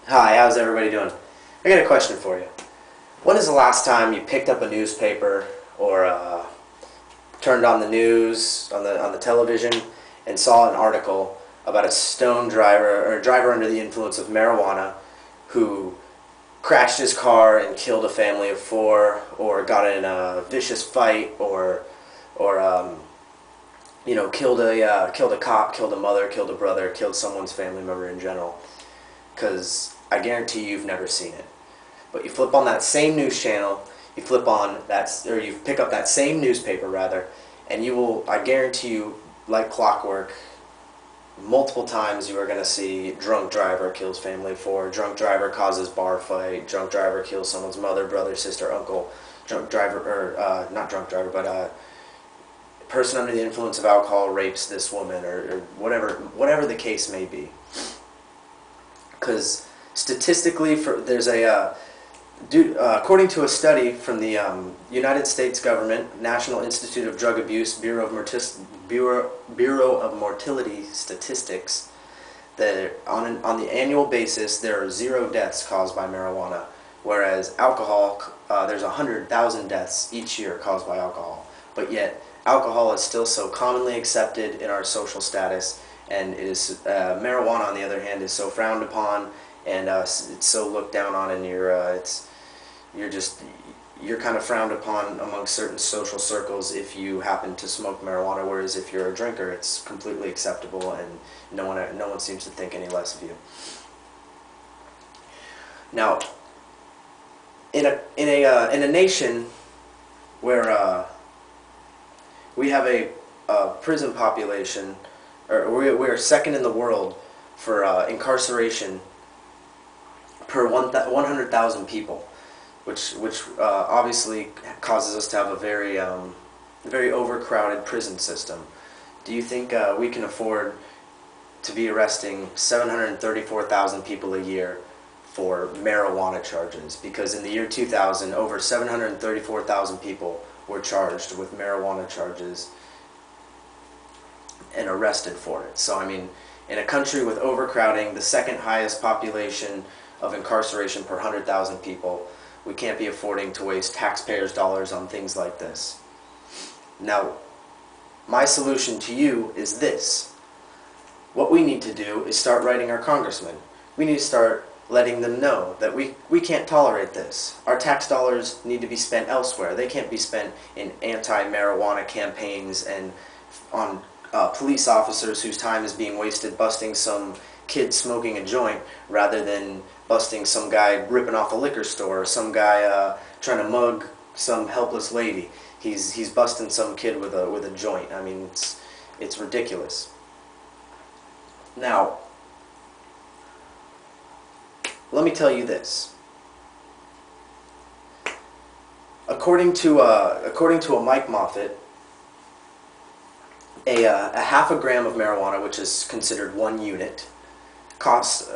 Hi, how's everybody doing? I got a question for you. When is the last time you picked up a newspaper or turned on the news on the television and saw an article about a stone driver or a driver under the influence of marijuana who crashed his car and killed a family of four, or got in a vicious fight, or killed a cop, killed a mother, killed a brother, killed someone's family member in general? Because I guarantee you've never seen it. But you flip on that same news channel, you pick up that same newspaper rather, and you will, I guarantee you, like clockwork, multiple times you are going to see drunk driver kills family of four, drunk driver causes bar fight, drunk driver kills someone's mother, brother, sister, uncle, drunk driver, or not drunk driver, but person under the influence of alcohol rapes this woman, or whatever the case may be. Because statistically, according to a study from the United States government, National Institute of Drug Abuse, Bureau of Mortality Statistics, that on the annual basis there are 0 deaths caused by marijuana, whereas alcohol, there's 100,000 deaths each year caused by alcohol. But yet, alcohol is still so commonly accepted in our social status, and it is marijuana, on the other hand, is so frowned upon, and it's so looked down on, and you're kind of frowned upon among certain social circles if you happen to smoke marijuana. Whereas if you're a drinker, it's completely acceptable, and no one seems to think any less of you. Now, in a nation where we have a prison population, or we're second in the world for incarceration per 100,000 people, which obviously causes us to have a very overcrowded prison system. Do you think we can afford to be arresting 734,000 people a year for marijuana charges? Because in the year 2000, over 734,000 people were charged with marijuana charges and arrested for it. So, I mean, in a country with overcrowding, the second highest population of incarceration per 100,000 people, we can't be affording to waste taxpayers' dollars on things like this. Now, my solution to you is this. What we need to do is start writing our congressmen. We need to start letting them know that we can't tolerate this. Our tax dollars need to be spent elsewhere. They can't be spent in anti-marijuana campaigns and on police officers whose time is being wasted busting some kid smoking a joint, rather than busting some guy ripping off a liquor store, or some guy trying to mug some helpless lady. He's busting some kid with a joint. I mean, it's ridiculous. Now, let me tell you this. According to a Mike Moffat, a half a gram of marijuana, which is considered 1 unit, costs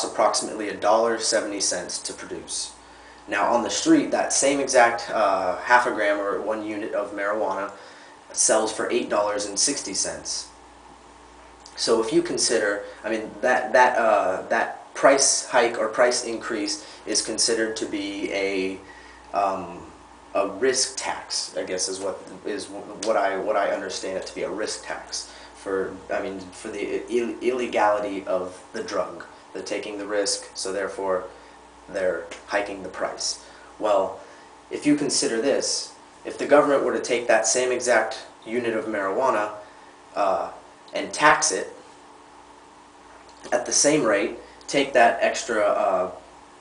approximately $1.70 to produce. Now, on the street, that same exact half a gram or 1 unit of marijuana sells for $8.60. So if you consider, I mean, that price hike or price increase is considered to be a risk tax, I guess is what I understand it to be, a risk tax for the illegality of the drug. They're taking the risk, so therefore they're hiking the price. Well, if you consider this, if the government were to take that same exact unit of marijuana and tax it at the same rate, take that extra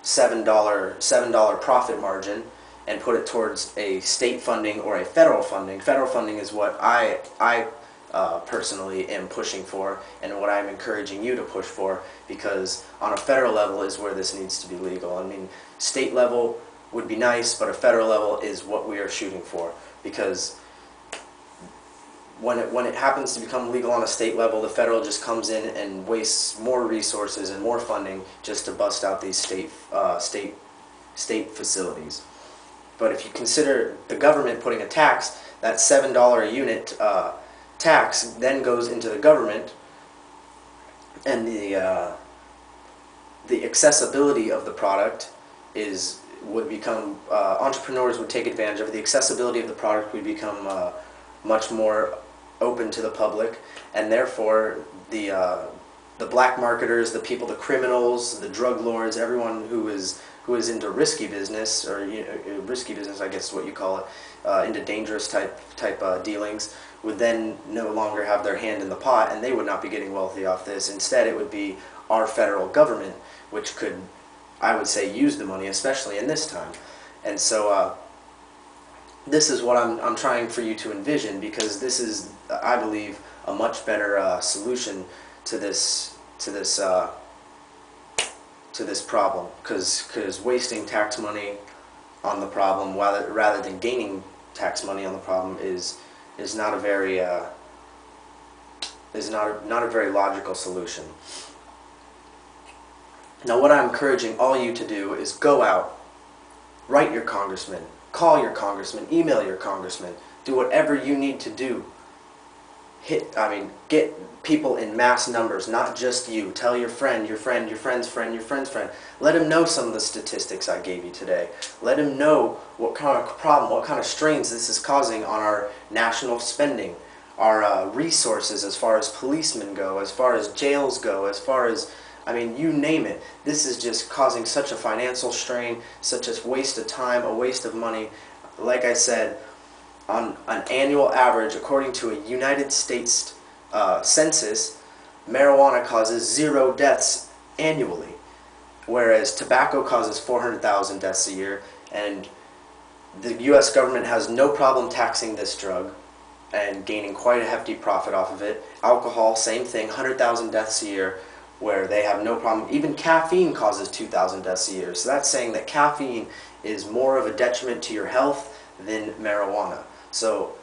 $7 profit margin and put it towards a state funding or a federal funding. Federal funding is what I personally am pushing for, and what I'm encouraging you to push for, because on a federal level is where this needs to be legal. I mean, state level would be nice, but a federal level is what we are shooting for, because when it happens to become legal on a state level, the federal just comes in and wastes more resources and more funding just to bust out these state facilities. But if you consider the government putting a tax, that $7 a unit tax then goes into the government, and the accessibility of the product would become, entrepreneurs would take advantage of it. The accessibility of the product would become much more open to the public, and therefore the black marketers, the people, the criminals, the drug lords, everyone who is into risky business, or risky business, I guess is what you call it, into dangerous type dealings, would then no longer have their hand in the pot, and they would not be getting wealthy off this. Instead, it would be our federal government, which could, I would say, use the money, especially in this time. And so this is what I'm trying for you to envision, because this is, I believe, a much better solution to this problem, because wasting tax money on the problem rather than gaining tax money on the problem is not a very not a very logical solution. Now, what I'm encouraging all you to do is go out, write your congressman, call your congressman, email your congressman, do whatever you need to do. Get people in mass numbers, not just you. Tell your friend, your friend, your friend's friend, your friend's friend. Let him know some of the statistics I gave you today. Let him know what kind of problem, what kind of strains this is causing on our national spending, our resources as far as policemen go, as far as jails go, as far as, you name it. This is just causing such a financial strain, such a waste of time, a waste of money. Like I said, on an annual average, according to a United States census, marijuana causes 0 deaths annually, whereas tobacco causes 400,000 deaths a year, and the U.S. government has no problem taxing this drug and gaining quite a hefty profit off of it. Alcohol, same thing, 100,000 deaths a year, where they have no problem. Even caffeine causes 2,000 deaths a year. So that's saying that caffeine is more of a detriment to your health than marijuana. So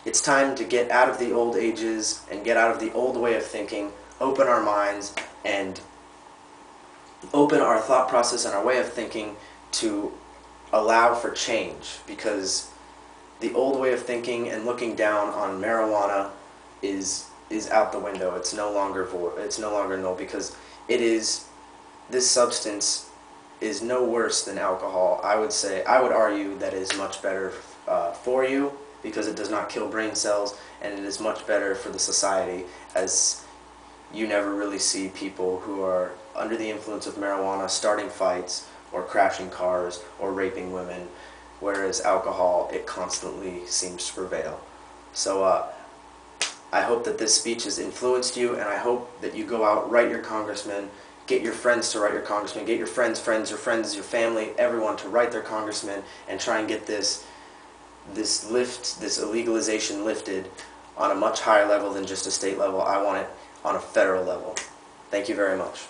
it's time to get out of the old ages and get out of the old way of thinking, open our minds, and open our thought process and our way of thinking to allow for change, because the old way of thinking and looking down on marijuana is out the window. It's no longer null, because this substance is no worse than alcohol. I would argue that it is much better for you, because it does not kill brain cells, and it is much better for the society, as you never really see people who are under the influence of marijuana starting fights or crashing cars or raping women, whereas alcohol, it constantly seems to prevail. So I hope that this speech has influenced you, and I hope that you go out, write your congressman, get your friends to write your congressman, get your friends' friends, your friends, your family, everyone to write their congressman, and try and get this illegalization lifted on a much higher level than just a state level. I want it on a federal level. Thank you very much.